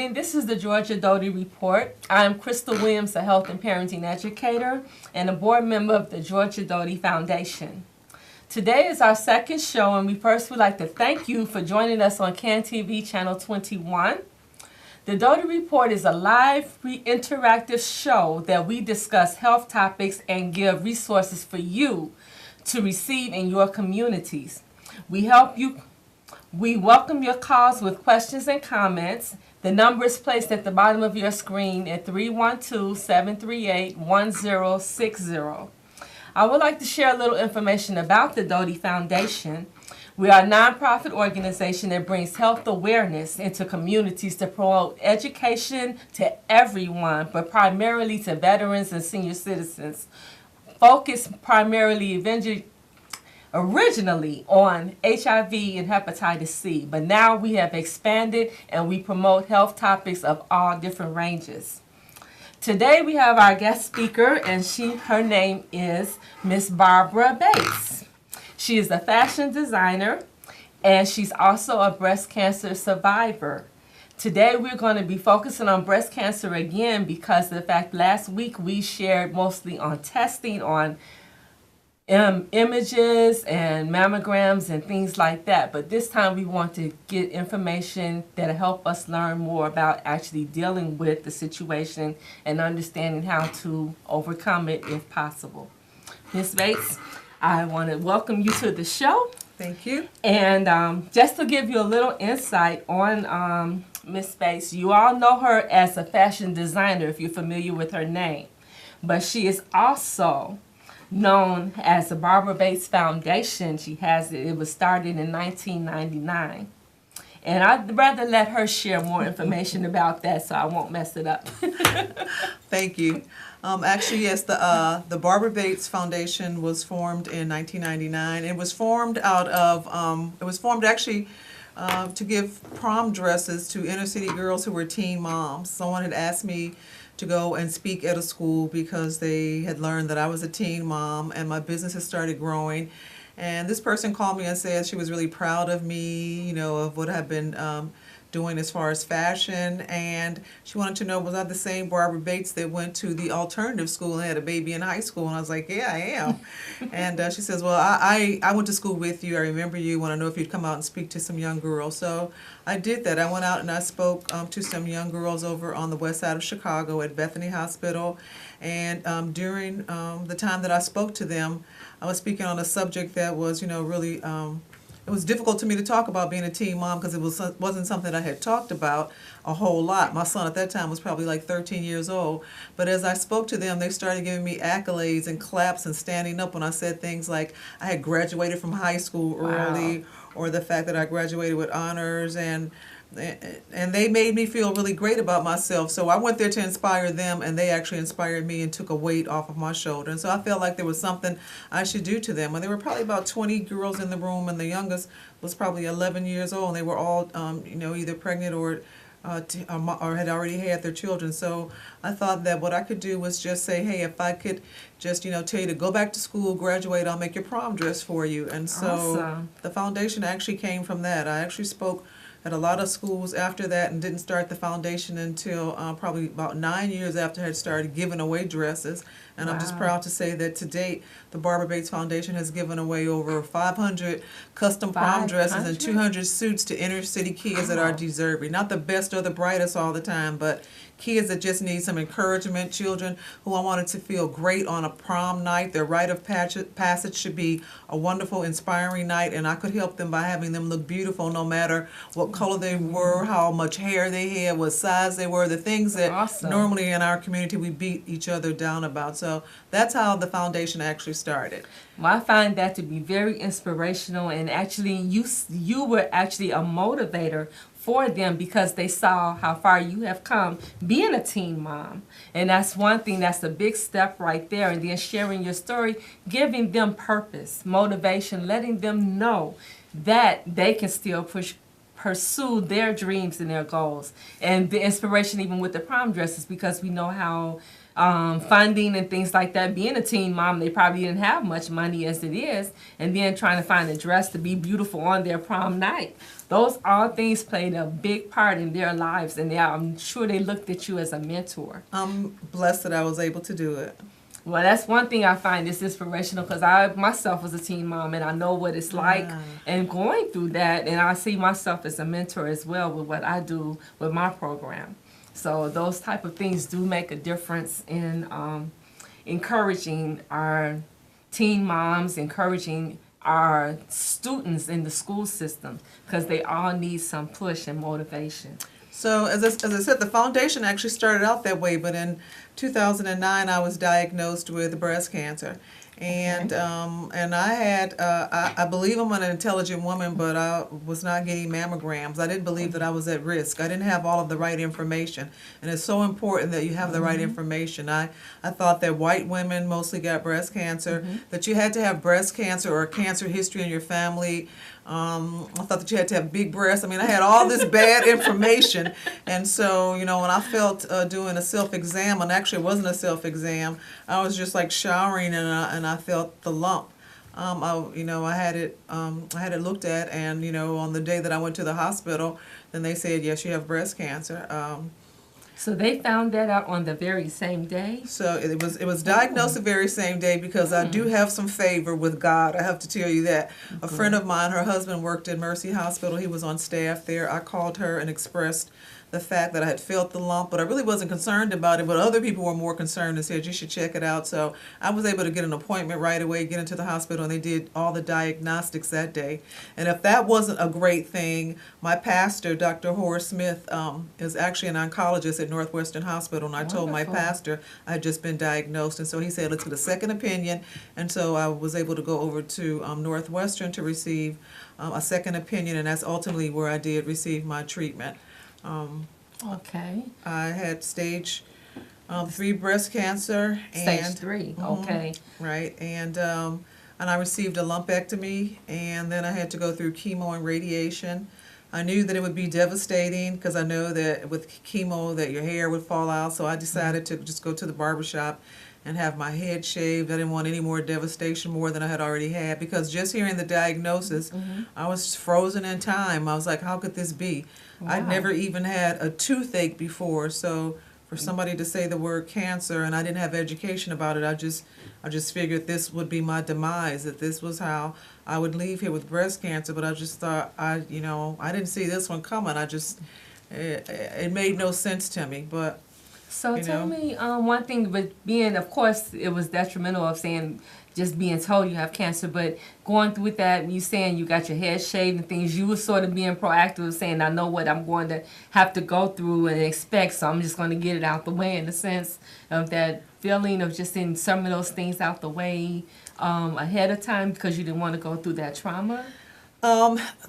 morning. This is the Georgia Doty Report. I'm Crystal Williams, a health and parenting educator and a board member of the Georgia Doty Foundation. Today is our second show, and we first would like to thank you for joining us on CAN TV Channel 21. The Doty Report is a live, interactive show that we discuss health topics and give resources for you to receive in your communities. We welcome your calls with questions and comments. The number is placed at the bottom of your screen at 312-738-1060. I would like to share a little information about the Doty Foundation. We are a nonprofit organization that brings health awareness into communities to promote education to everyone, but primarily to veterans and senior citizens. Focused primarily originally on HIV and hepatitis C, but now we have expanded and we promote health topics of all different ranges. Today we have our guest speaker, and her name is Miss Barbara Bates. She is a fashion designer, and she's also a breast cancer survivor. Today we're going to be focusing on breast cancer again because of the fact last week we shared mostly on testing, on images and mammograms and things like that, but this time we want to get information that'll help us learn more about actually dealing with the situation and understanding how to overcome it if possible. Ms. Bates, I want to welcome you to the show. Thank you. And just to give you a little insight on Ms. Bates, you all know her as a fashion designer if you're familiar with her name, but she is also known as the Barber Bates Foundation. It was started in 1999. And I'd rather let her share more information about that so I won't mess it up. Thank you. Actually, yes, the Barber Bates Foundation was formed in 1999. It was formed actually to give prom dresses to inner city girls who were teen moms. Someone had asked me to go and speak at a school because they had learned that I was a teen mom and my business had started growing. And this person called me and said she was really proud of me, of what I've been doing as far as fashion, and she wanted to know, was I the same Barbara Bates that went to the alternative school and had a baby in high school? And I was like, yeah, I am. And she says, well, I went to school with you. I remember you. Want to know if you'd come out and speak to some young girls. So I did that. I went out and I spoke to some young girls over on the west side of Chicago at Bethany Hospital. And during the time that I spoke to them, I was speaking on a subject that was, really it was difficult to me to talk about being a teen mom because it wasn't something I had talked about a whole lot. My son at that time was probably like 13 years old. But as I spoke to them, they started giving me accolades and claps and standing up when I said things like I had graduated from high school early, wow, or the fact that I graduated with honors, and they made me feel really great about myself. So I went there to inspire them, and they actually inspired me and took a weight off of my shoulder. And so I felt like there was something I should do to them. And there were probably about 20 girls in the room, and the youngest was probably 11 years old, and they were all, either pregnant or had already had their children. So I thought that what I could do was just say, hey, if I could just, tell you to go back to school, graduate, I'll make your prom dress for you. And so awesome. The foundation actually came from that. I actually spoke at a lot of schools after that and didn't start the foundation until probably about 9 years after I had started giving away dresses. And wow. I'm just proud to say that to date, the Barber Bates Foundation has given away over 500 custom prom dresses and 200 suits to inner city kids that are deserving. Not the best or the brightest all the time, but kids that just need some encouragement, children who I wanted to feel great on a prom night. Their rite of passage should be a wonderful, inspiring night, and I could help them by having them look beautiful no matter what color they were, how much hair they had, what size they were, the things that awesome. Normally in our community we beat each other down about. So that's how the foundation actually started. Well, I find that to be very inspirational, and actually you were actually a motivator for them because they saw how far you have come being a teen mom. And that's one thing, that's a big step right there. And then sharing your story, giving them purpose, motivation, letting them know that they can still pursue their dreams and their goals. And the inspiration even with the prom dresses, because we know how funding and things like that. Being a teen mom, they probably didn't have much money as it is, and then trying to find a dress to be beautiful on their prom night. Those all things played a big part in their lives, and I'm sure they looked at you as a mentor. I'm blessed that I was able to do it. Well, that's one thing I find is inspirational, because I myself was a teen mom, and I know what it's like and going through that, and I see myself as a mentor as well with what I do with my program. So those type of things do make a difference in encouraging our teen moms, encouraging our students in the school system, because they all need some push and motivation. So as I said, the foundation actually started out that way, but in 2009 I was diagnosed with breast cancer. And and I had I believe I'm an intelligent woman, but I was not getting mammograms. I didn't believe that I was at risk. I didn't have all of the right information, and it's so important that you have the right information. I thought that white women mostly got breast cancer, that you had to have breast cancer or a cancer history in your family. I thought that you had to have big breasts. I mean, I had all this bad information, and so when I felt doing a self-exam, and actually it wasn't a self-exam, I was just like showering, and I felt the lump. I had it looked at, and on the day that I went to the hospital, then they said, yes, you have breast cancer. So they found that out on the very same day? So it was diagnosed the very same day, because I do have some favor with God. I have to tell you that. A friend of mine, her husband worked at Mercy Hospital. He was on staff there. I called her and expressed the fact that I had felt the lump, but I really wasn't concerned about it. But other people were more concerned and said, you should check it out. So I was able to get an appointment right away, get into the hospital, and they did all the diagnostics that day. And if that wasn't a great thing, my pastor, Dr. Horace Smith, is actually an oncologist at Northwestern Hospital, and I told my pastor I had just been diagnosed, and so he said, let's get a second opinion. And so I was able to go over to Northwestern to receive a second opinion, and that's ultimately where I did receive my treatment. Okay. I had stage 3 breast cancer. Stage 3, okay. Right, and I received a lumpectomy, and then I had to go through chemo and radiation. I knew that it would be devastating, because I know that with chemo that your hair would fall out, so I decided to just go to the barber shop and have my head shaved. I didn't want any more devastation, more than I had already had, because just hearing the diagnosis, I was frozen in time. I was like, how could this be? Wow. I'd never even had a toothache before, so for somebody to say the word cancer, and I didn't have education about it, I just figured this would be my demise, that this was how I would leave here with breast cancer. But I just thought, I didn't see this one coming. It made no sense to me. But so tell me one thing, but being, of course, it was detrimental of saying, just being told you have cancer, but going through with that, you saying you got your head shaved and things, you were sort of being proactive, saying, I know what I'm going to have to go through and expect, so I'm just going to get it out the way, in the sense of that feeling of just getting some of those things out the way ahead of time, because you didn't want to go through that trauma?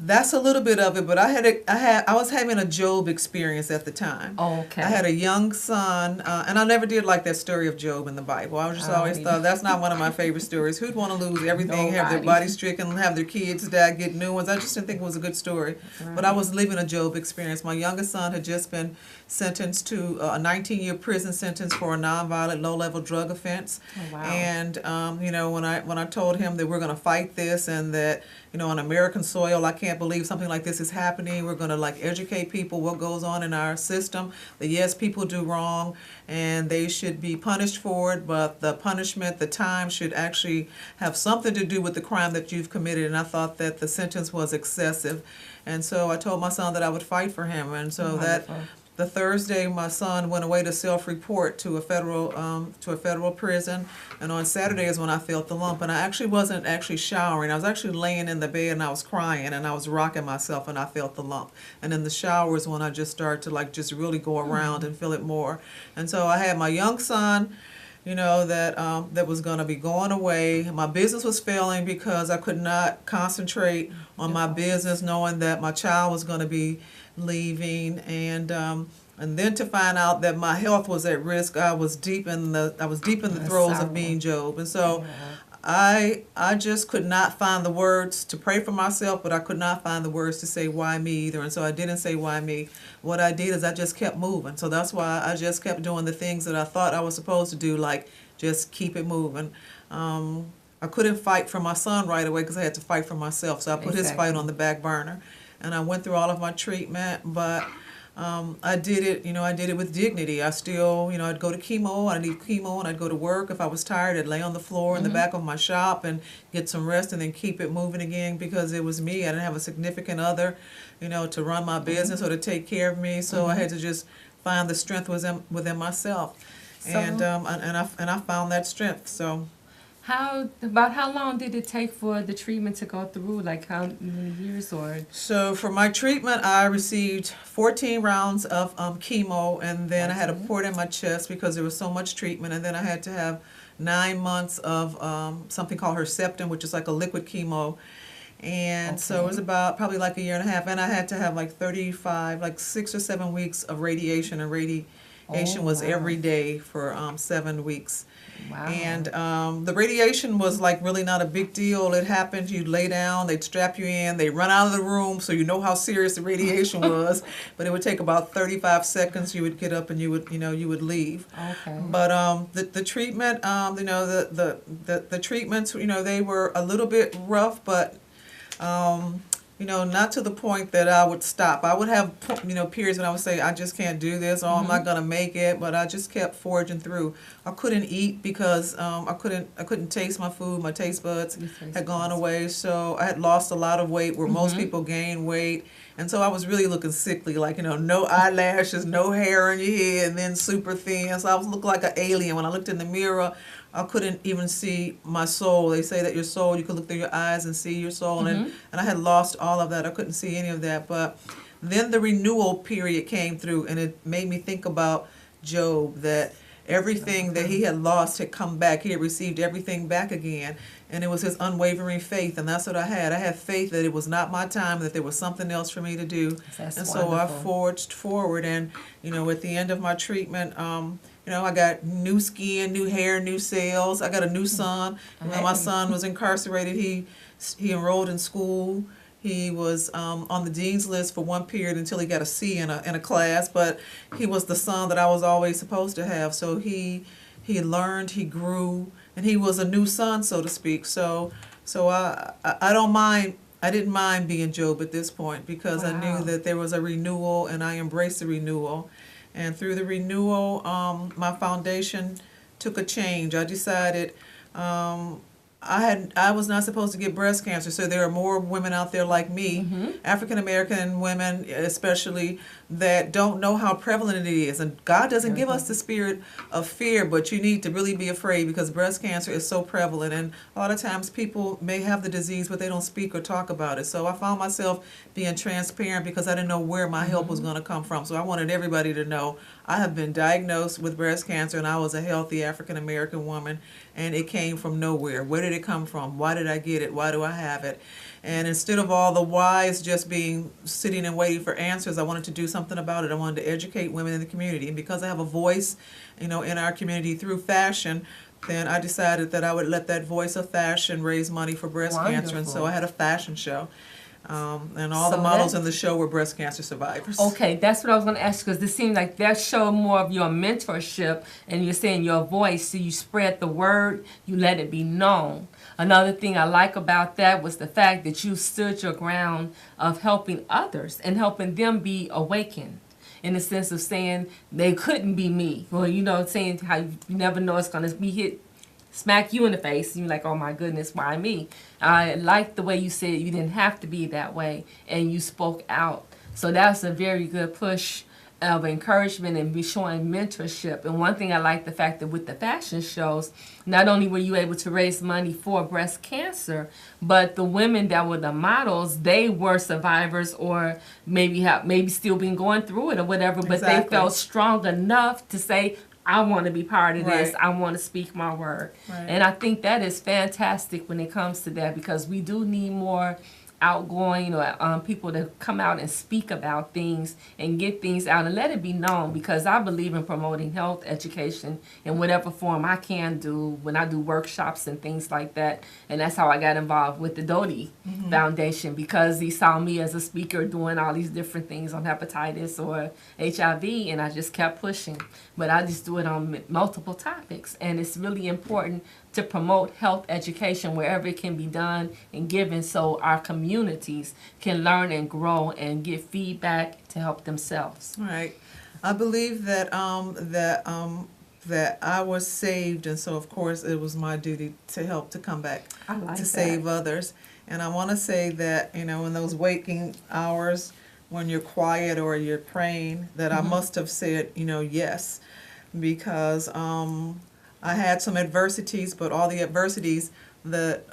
That's a little bit of it, but I was having a Job experience at the time. Oh, okay. I had a young son, and I never did like that story of Job in the Bible. I was just always thought that's not one of my favorite stories. Who'd want to lose everything, have their body stricken, have their kids die, get new ones? I just didn't think it was a good story. Right. But I was living a Job experience. My youngest son had just been sentenced to a 19-year prison sentence for a nonviolent, low-level drug offense. Oh, wow. And when I told him that we're going to fight this, and that on American soil, I can't believe something like this is happening. We're going to educate people what goes on in our system. That yes, people do wrong, and they should be punished for it, but the punishment, the time, should actually have something to do with the crime that you've committed. And I thought that the sentence was excessive, and so I told my son that I would fight for him. And so the Thursday, my son went away to self-report to a federal prison, and on Saturday is when I felt the lump. And I wasn't showering. I was actually laying in the bed, and I was crying, and I was rocking myself, and I felt the lump. And in the shower is when I just started to just really go around and feel it more. And so I had my young son, that was going to be going away. My business was failing because I could not concentrate on my business, knowing that my child was going to be leaving, and then to find out that my health was at risk. I was deep in the throes of being Job. And so I just could not find the words to pray for myself, but I could not find the words to say why me either. And so I didn't say why me. What I did is I just kept moving. So that's why I just kept doing the things that I thought I was supposed to do, like just keep it moving. I couldn't fight for my son right away because I had to fight for myself. So I put his fight on the back burner. And I went through all of my treatment, but I did it, I did it with dignity. I still, I'd go to chemo, I'd leave chemo, and I'd go to work. If I was tired, I'd lay on the floor in the back of my shop and get some rest and then keep it moving again because it was me. I didn't have a significant other, to run my business or to take care of me. So I had to just find the strength within myself. So, and I found that strength. So. About how long did it take for the treatment to go through? Like how many years or? So for my treatment, I received 14 rounds of chemo, and then I had a port in my chest because there was so much treatment, and then I had to have 9 months of something called Herceptin, which is like a liquid chemo. And so it was about probably like a year and a half, and I had to have like 6 or 7 weeks of radiation, and radiation was every day for 7 weeks. Wow. And the radiation was like really not a big deal. It happened, you'd lay down, they'd strap you in, they'd run out of the room so you know how serious the radiation was. But it would take about 35 seconds, you would get up and you would leave. Okay. But the treatment, the treatments, they were a little bit rough, but not to the point that I would stop. I would have, periods when I would say, I just can't do this, or I'm not going to make it, but I just kept forging through. I couldn't eat because I couldn't taste my food. My taste buds had gone away, so I had lost a lot of weight where most people gain weight. And so I was really looking sickly, like, no eyelashes, no hair on your head, and then super thin. So I was looking like an alien. When I looked in the mirror, I couldn't even see my soul. They say that your soul, you could look through your eyes and see your soul. And I had lost all of that. I couldn't see any of that. But then the renewal period came through, and it made me think about Job, that everything that he had lost had come back. He had received everything back again. And it was his unwavering faith, and that's what I had. I had faith that it was not my time, that there was something else for me to do. That's and wonderful. So I forged forward, and, at the end of my treatment, I got new skin, new hair, new cells. I got a new son. My son was incarcerated. He enrolled in school. He was on the dean's list for one period until he got a C in a class, but he was the son that I was always supposed to have. So he learned, he grew, and he was a new son, so to speak. So I don't mind. I didn't mind being Job at this point because I knew that there was a renewal, and I embraced the renewal. And through the renewal, my foundation took a change. I decided I was not supposed to get breast cancer, so there are more women out there like me, African American women especially, that don't know how prevalent it is. And God doesn't give us the spirit of fear, but you need to really be afraid because breast cancer is so prevalent. And a lot of times people may have the disease, but they don't speak or talk about it. So I found myself being transparent because I didn't know where my help was going to come from. So I wanted everybody to know I have been diagnosed with breast cancer, and I was a healthy African American woman, and it came from nowhere. Where did it come from? Why did I get it? Why do I have it? And instead of all the whys just being sitting and waiting for answers, I wanted to do something about it. I wanted to educate women in the community. And because I have a voice, in our community through fashion, then I decided that I would let that voice of fashion raise money for breast cancer. And so I had a fashion show. And all the models in the show were breast cancer survivors. Okay, that's what I was going to ask, because this seems like that showed more of your mentorship, and you're saying your voice, so you spread the word, you let it be known. Another thing I like about that was the fact that you stood your ground of helping others and helping them be awakened, in the sense of saying they couldn't be me. Well, saying how you never know it's going to be hit, smack you in the face, and you're like, oh my goodness, why me? I like the way you said you didn't have to be that way, and you spoke out. So that's a very good push of encouragement and be showing mentorship. And one thing I like the fact that with the fashion shows, not only were you able to raise money for breast cancer, but the women that were the models, they were survivors, or maybe still been going through it or whatever, but they felt strong enough to say, I want to be part of this. I want to speak my word. And I think that is fantastic when it comes to that, because we do need more outgoing or people to come out and speak about things and get things out and let it be known, because I believe in promoting health education in whatever form I can do when I do workshops and things like that. And that's how I got involved with the Doty Foundation, because he saw me as a speaker doing all these different things on hepatitis or HIV, and I just kept pushing. But I just do it on multiple topics, and it's really important to promote health education wherever it can be done and given, so our communities can learn and grow and get feedback to help themselves. Right. I believe that that I was saved, and so of course it was my duty to help to come back I like to that. save others. And I want to say that, you know, in those waking hours when you're quiet or you're praying, that I must have said, you know, yes, because I had some adversities, but all the adversities that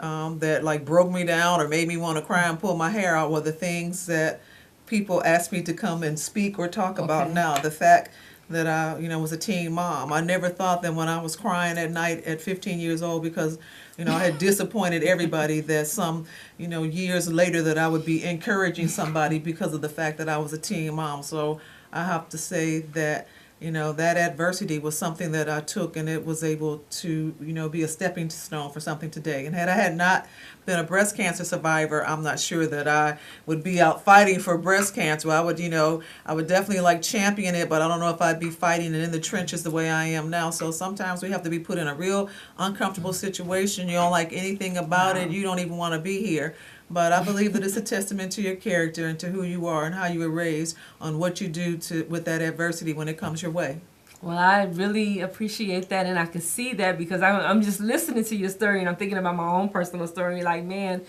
like broke me down or made me want to cry and pull my hair out were the things that people asked me to come and speak or talk about Okay. now. The fact that I, you know, was a teen mom. I never thought that when I was crying at night at 15 years old because, you know, I had disappointed everybody, that some, you know, years later that I would be encouraging somebody because of the fact that I was a teen mom. So I have to say that, you know, that adversity was something that I took, and it was able to, you know, be a stepping stone for something today. And had I had not been a breast cancer survivor, I'm not sure that I would be out fighting for breast cancer. I would, you know, I would definitely like champion it, but I don't know if I'd be fighting it in the trenches the way I am now. So sometimes we have to be put in a real uncomfortable situation. You don't like anything about it. You don't even want to be here. But I believe that it's a testament to your character and to who you are and how you were raised on what you do with that adversity when it comes your way. Well, I really appreciate that, and I can see that because I'm just listening to your story, and I'm thinking about my own personal story. Like, man,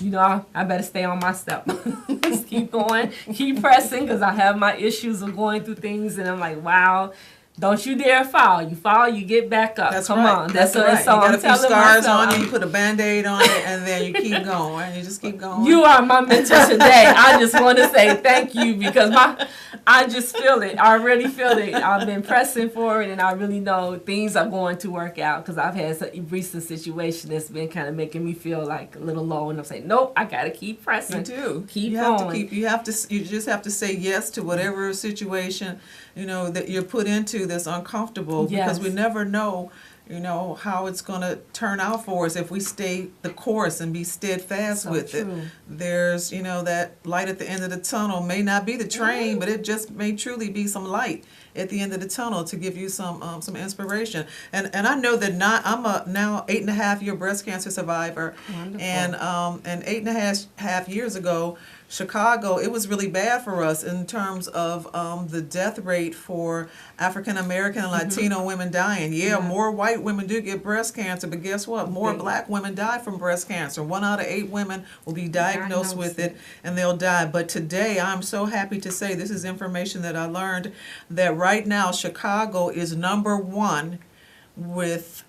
you know, I better stay on my step. Just keep going, keep pressing, because I have my issues of going through things, and I'm like, wow. Don't you dare fall. You fall, you get back up. That's Come right. on. That's what right. So you got I'm a few telling scars myself, on you, you put a Band-Aid on it, and then you keep going. You just keep going. you are my mentor today. I just want to say thank you, because I just feel it. I already feel it. I've been pressing for it, and I really know things are going to work out, because I've had a recent situation that's been kind of making me feel like a little low, and I'm saying, nope, I got to keep pressing. You do. Keep you have going. You just have to say yes to whatever situation, you know, that you're put into that's uncomfortable, because Yes. we never know, you know, how it's going to turn out for us if we stay the course and be steadfast So with true. it. There's, you know, that light at the end of the tunnel may not be the train, but it just may truly be some light at the end of the tunnel to give you some inspiration. And I know that I'm a now 8.5-year breast cancer survivor. Wonderful. And 8.5 years ago, Chicago, it was really bad for us in terms of the death rate for African American and Latino women dying. Yeah, more white women do get breast cancer, but guess what? More black women die from breast cancer. 1 out of 8 women will be diagnosed with it, and they'll die. But today, I'm so happy to say, this is information that I learned, that right now Chicago is #1 with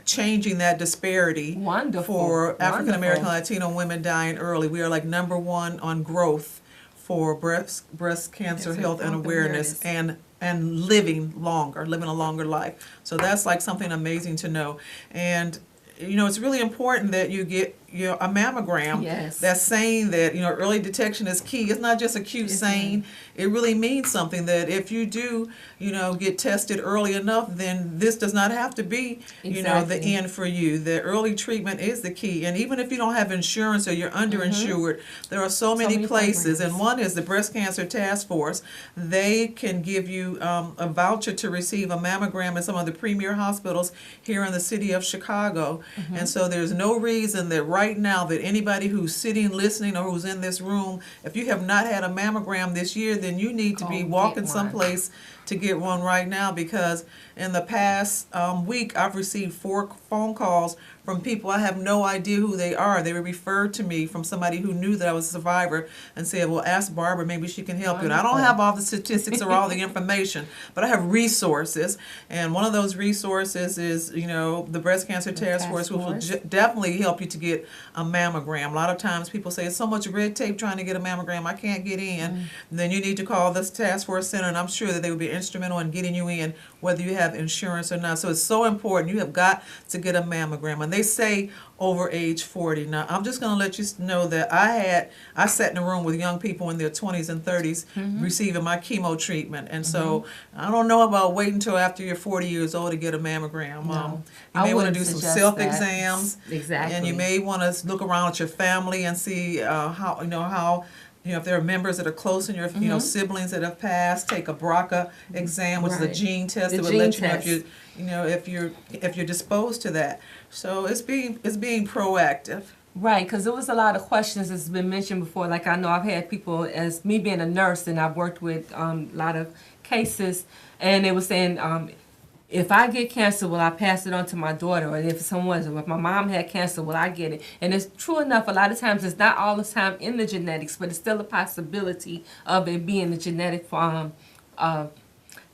changing that disparity. Wonderful. For African American Wonderful. Latino women dying early. We are like #1 on growth for breast cancer health and awareness, and living a longer life. So that's like something amazing to know. And you know, it's really important that you get a mammogram. Yes. That's saying that, you know, early detection is key. It's not just a cute saying. It really means something, that if you do, you know, get tested early enough, then this does not have to be, you know, the Exactly. end for you. The early treatment is the key. And even if you don't have insurance or you're underinsured, there are so many places. programs. And one is the Breast Cancer Task Force. They can give you a voucher to receive a mammogram in some of the premier hospitals here in the city of Chicago. And so there's no reason that right now that anybody who's sitting, listening, or who's in this room, if you have not had a mammogram this year, then you need to be Go walking get one. someplace to get one right now, because in the past week I've received 4 phone calls from people I have no idea who they are. They were referred to me from somebody who knew that I was a survivor and said, well, ask Barber, maybe she can help you. And I don't Wonderful. have all the statistics or all the information, but I have resources. And one of those resources is, you know, the Breast Cancer Task Force, which will definitely help you to get a mammogram. A lot of times people say, it's so much red tape trying to get a mammogram, I can't get in. Then you need to call this task force center, and I'm sure that they would be instrumental in getting you in, whether you have insurance or not. So it's so important. You have got to get a mammogram. And they say over age 40. Now, I'm just going to let you know that I sat in a room with young people in their 20s and 30s receiving my chemo treatment. And so I don't know about waiting until after you're 40 years old to get a mammogram. No, you may want to do wouldn't some suggest self-exams. that. Exactly. And you may want to look around at your family and see how if there are members that are close in your siblings that have passed. Take a BRCA exam, which is a gene test that would let you know if you're disposed to that. So it's being proactive. Right, because there was a lot of questions that's been mentioned before. Like I know I've had people, as me being a nurse, and I've worked with a lot of cases, and they were saying, if I get cancer, will I pass it on to my daughter? Or if my mom had cancer, will I get it? And it's true enough, a lot of times it's not all the time in the genetics, but it's still a possibility of it being the genetic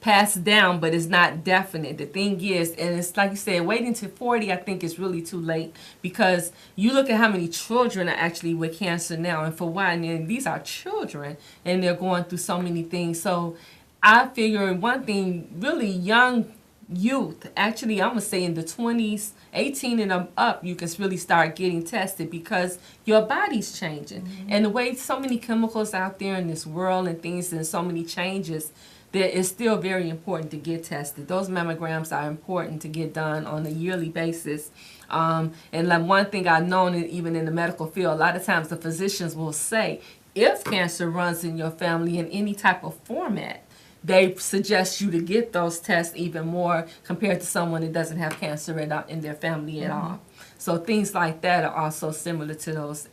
passed down, but it's not definite. The thing is, and it's like you said, waiting to 40, I think is really too late, because you look at how many children are actually with cancer now, and for one, and these are children, and they're going through so many things. So I figure one thing, really young youth, actually I'm going to say in the 20s, 18 and up, you can really start getting tested, because your body's changing. And the way so many chemicals out there in this world and things and so many changes, that it's still very important to get tested. Those mammograms are important to get done on a yearly basis. And like one thing I've known, even in the medical field, a lot of times the physicians will say, if cancer runs in your family in any type of format, they suggest you to get those tests even more compared to someone that doesn't have cancer in their family at all. So things like that are also similar to those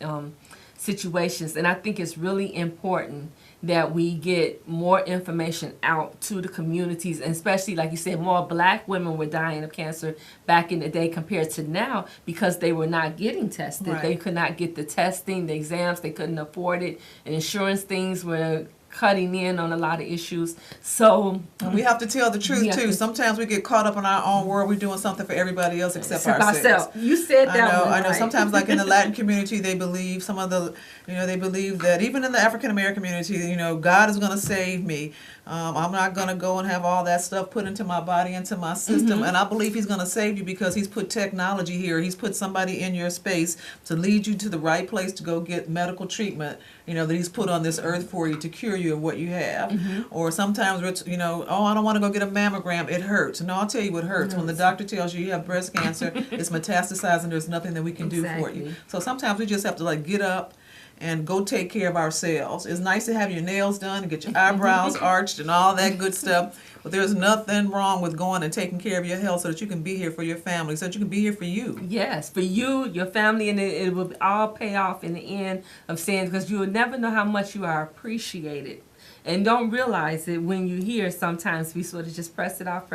situations. And I think it's really important that we get more information out to the communities, and especially, like you said, more black women were dying of cancer back in the day compared to now, because they were not getting tested. Right. They could not get the testing, the exams, they couldn't afford it, and insurance things were cutting in on a lot of issues. So we have to tell the truth too. Sometimes we get caught up in our own world. We're doing something for everybody else except ourselves. You said that. I know. Sometimes, like in the Latin community, they believe they believe that even in the African American community, God is going to save me. I'm not going to go and have all that stuff put into my body, into my system. And I believe He's going to save you because He's put technology here. He's put somebody in your space to lead you to the right place to go get medical treatment, that He's put on this earth for you to cure you of what you have. Or sometimes, I don't want to go get a mammogram. It hurts. No, I'll tell you what hurts. When the doctor tells you have breast cancer, it's metastasized and there's nothing that we can do for you. So sometimes we just have to get up and go take care of ourselves. It's nice to have your nails done and get your eyebrows arched and all that good stuff, but there's nothing wrong with going and taking care of your health so that you can be here for your family, so that you can be here for you. Yes, for you, your family, and it will all pay off in the end of saying, because you will never know how much you are appreciated. And don't realize it when you hear. Sometimes we sort of just press it off.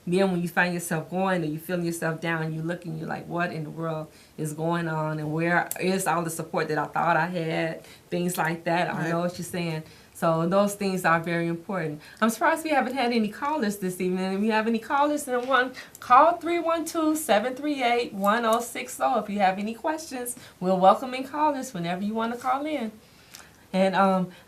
Then when you find yourself going, or you feeling yourself down, you look and you're like, what in the world is going on? And where is all the support that I thought I had? Things like that. I know what you're saying. So those things are very important. I'm surprised we haven't had any callers this evening. If you have any callers, then call 312-738-1060. If you have any questions, we'll welcome in callers whenever you want to call in. And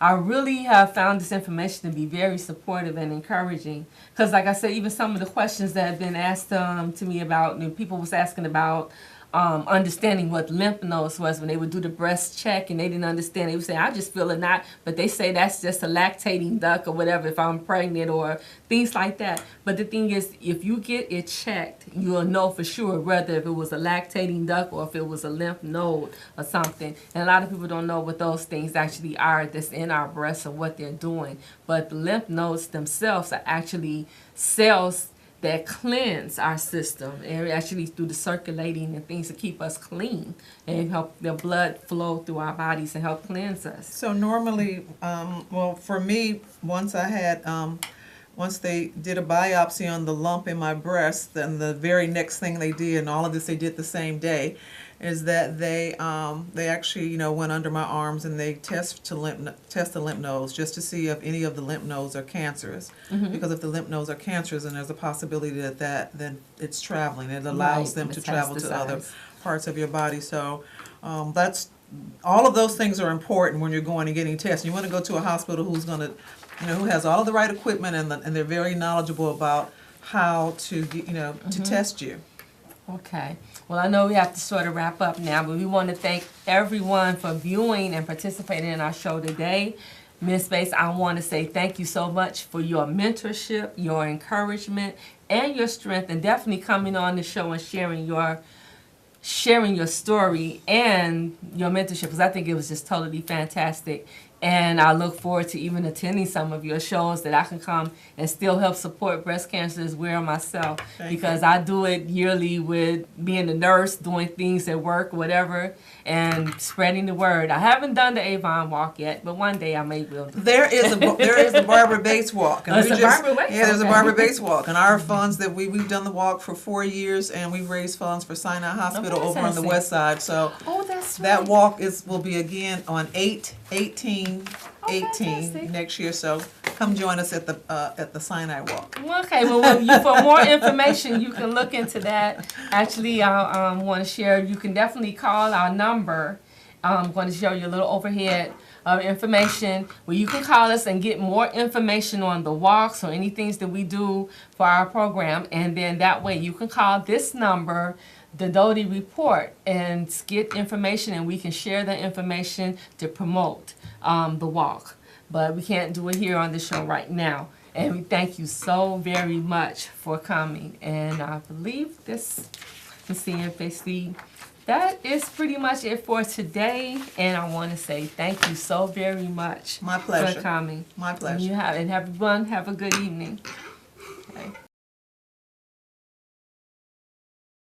I really have found this information to be very supportive and encouraging. Because like I said, even some of the questions that have been asked to me about, people was asking about understanding what lymph nodes was when they would do the breast check, and they didn't understand. They would say, I just feel it not, but they say that's just a lactating duct or whatever if I'm pregnant or things like that. But the thing is, if you get it checked, you'll know for sure whether if it was a lactating duct or if it was a lymph node or something. And a lot of people don't know what those things actually are that's in our breasts and what they're doing. But the lymph nodes themselves are actually cells that cleanse our system, and actually through the circulating and things to keep us clean and help the blood flow through our bodies and help cleanse us. So normally, for me, once they did a biopsy on the lump in my breast, then the very next thing they did, and all of this they did the same day, is that they actually went under my arms and they test the lymph nodes just to see if any of the lymph nodes are cancerous. Because if the lymph nodes are cancerous, then there's a possibility that then it's traveling. It allows them to travel to other parts of your body. So that's all of those things are important when you're going and getting tested. You want to go to a hospital who's going to who has all of the right equipment and they're very knowledgeable about how to, to test you. Okay. Well, I know we have to sort of wrap up now, but we want to thank everyone for viewing and participating in our show today. Ms. Bates, I want to say thank you so much for your mentorship, your encouragement, and your strength, and definitely coming on the show and sharing your story and your mentorship, because I think it was just totally fantastic. And I look forward to even attending some of your shows that I can come and still help support breast cancer as well myself. Because I do it yearly with being a nurse, doing things at work, whatever, and spreading the word. I haven't done the Avon walk yet, but one day I may will. There is the Barber Bates walk. And there's a Barber Bates? Yeah, there's a Okay. Barber Bates walk. And our funds that we've done the walk for 4 years, and we've raised funds for Sinai Hospital over on the west side. So That's right. that walk will be again on 8/18/18 fantastic. next year. So come join us at the Sinai walk. Okay, well, for more information, you can look into that. Actually, I want to share, you can definitely call our number. I'm going to show you a little overhead of information where you can call us and get more information on the walks or any things that we do for our program. And then that way you can call this number, the Doty Report, and get information, and we can share that information to promote the walk. But we can't do it here on the show right now. And we thank you so very much for coming. And I believe let's see if they see. That is pretty much it for today. And I want to say thank you so very much My pleasure. for coming. My pleasure. And everyone have a good evening.